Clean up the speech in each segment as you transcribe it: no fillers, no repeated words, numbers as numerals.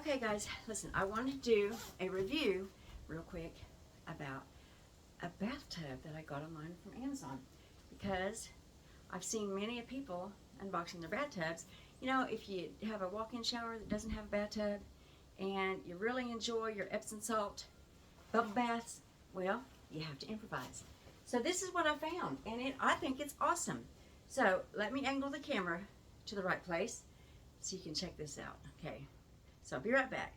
Okay guys, listen, I wanted to do a review real quick about a bathtub that I got online from Amazon, because I've seen many people unboxing their bathtubs. You know, if you have a walk-in shower that doesn't have a bathtub and you really enjoy your Epsom salt bubble baths, well, you have to improvise. So this is what I found, and I think it's awesome. So let me angle the camera to the right place so you can check this out. Okay, so I'll be right back.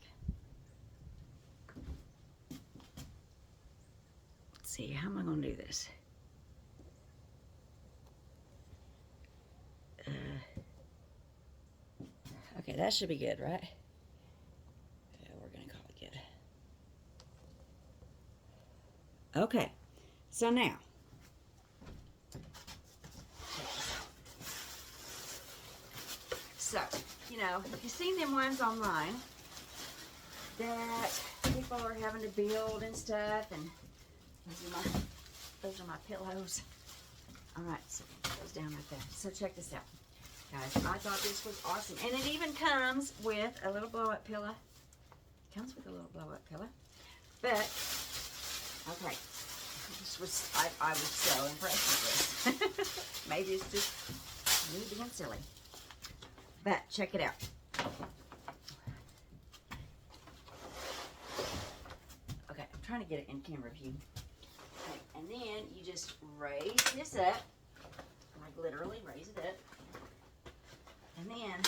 Let's see, how am I going to do this? Okay, that should be good, right? Yeah, we're going to call it good. Okay, so now, you know, if you've seen them ones online that people are having to build and stuff, and those are my pillows. All right, so it goes down like that. So check this out, guys. I thought this was awesome, and it even comes with a little blow-up pillow. It comes with a little blow-up pillow, but okay, this was I was so impressed with this. Maybe it's just me being silly, but check it out. Okay, I'm trying to get it in camera view. Okay, and then you just raise this up, like literally raise it up. And then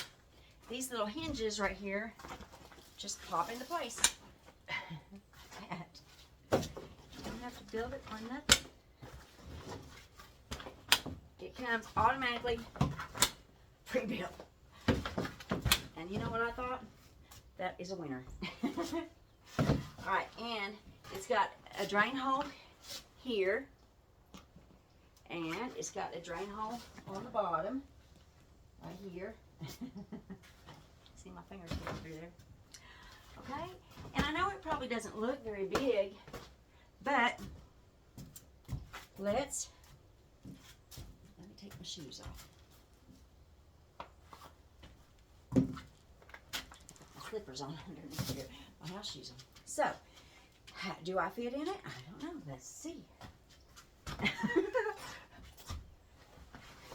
these little hinges right here just pop into place. Like that. You don't have to build it or nothing. It comes automatically pre-built. And you know what I thought? That is a winner. Alright, and it's got a drain hole here, and it's got a drain hole on the bottom right here. See my fingers going through there. Okay, and I know it probably doesn't look very big, but let me take my shoes off. My slippers on underneath here, my house shoes on. So, do I fit in it? I don't know. Let's see.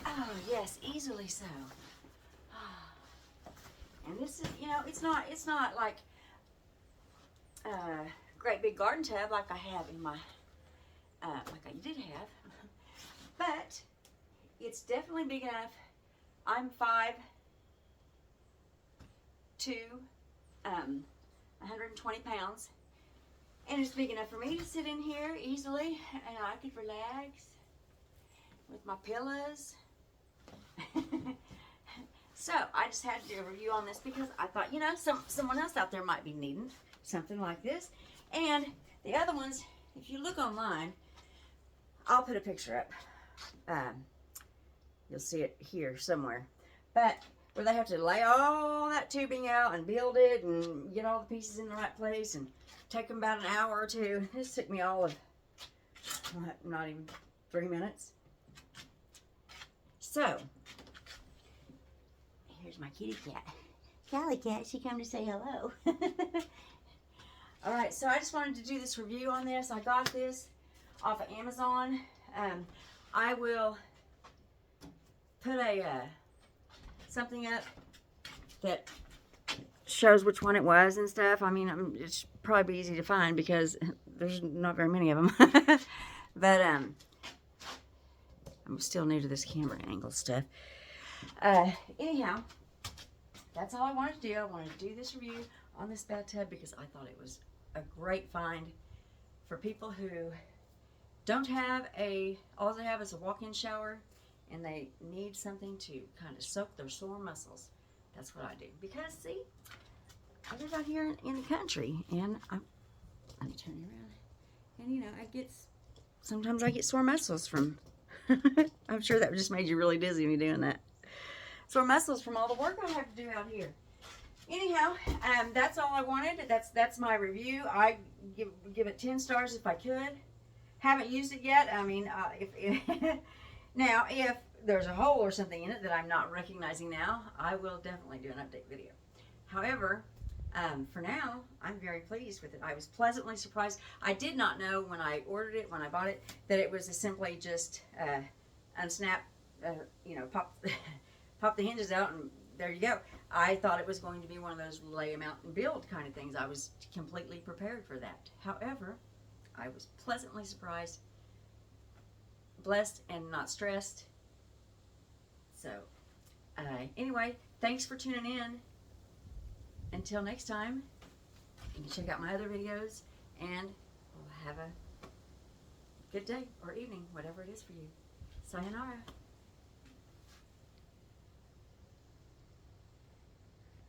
Oh, yes, easily so. And this is, you know, it's not like a great big garden tub like I have in my, like I did have, but it's definitely big enough. I'm 5'2", 120 pounds. And it's big enough for me to sit in here easily, and I could relax with my pillows. So I just had to do a review on this because I thought, you know, someone else out there might be needing something like this. And the other ones, if you look online, I'll put a picture up. You'll see it here somewhere. But where they have to lay all that tubing out and build it and get all the pieces in the right place and take them about an hour or two. This took me all of not even 3 minutes. So, here's my kitty cat. Callie cat, she come to say hello. Alright, so I just wanted to do this review on this. I got this off of Amazon. I will put a something up that shows which one it was and stuff. I mean, it's probably easy to find because there's not very many of them. But I'm still new to this camera angle stuff. Anyhow, that's all I wanted to do. I wanted to do this review on this bathtub because I thought it was a great find for people who don't have all they have is a walk-in shower and they need something to kind of soak their sore muscles. That's what I do. Because, see, I live out here in the country, and let me turn you around. And, you know, sometimes I get sore muscles from, I'm sure that just made you really dizzy me doing that. Sore muscles from all the work I have to do out here. Anyhow, that's all I wanted. That's my review. I give it 10 stars if I could. Haven't used it yet. I mean, now, if there's a hole or something in it that I'm not recognizing now, I will definitely do an update video. However, For now, I'm very pleased with it. I was pleasantly surprised. I did not know when I ordered it, when I bought it, that it was simply just unsnap, pop, pop the hinges out, and there you go. I thought it was going to be one of those lay them out and build kind of things. I was completely prepared for that. However, I was pleasantly surprised, blessed, and not stressed. So, anyway, thanks for tuning in. Until next time, you can check out my other videos, and we'll have a good day or evening, whatever it is for you. Sayonara.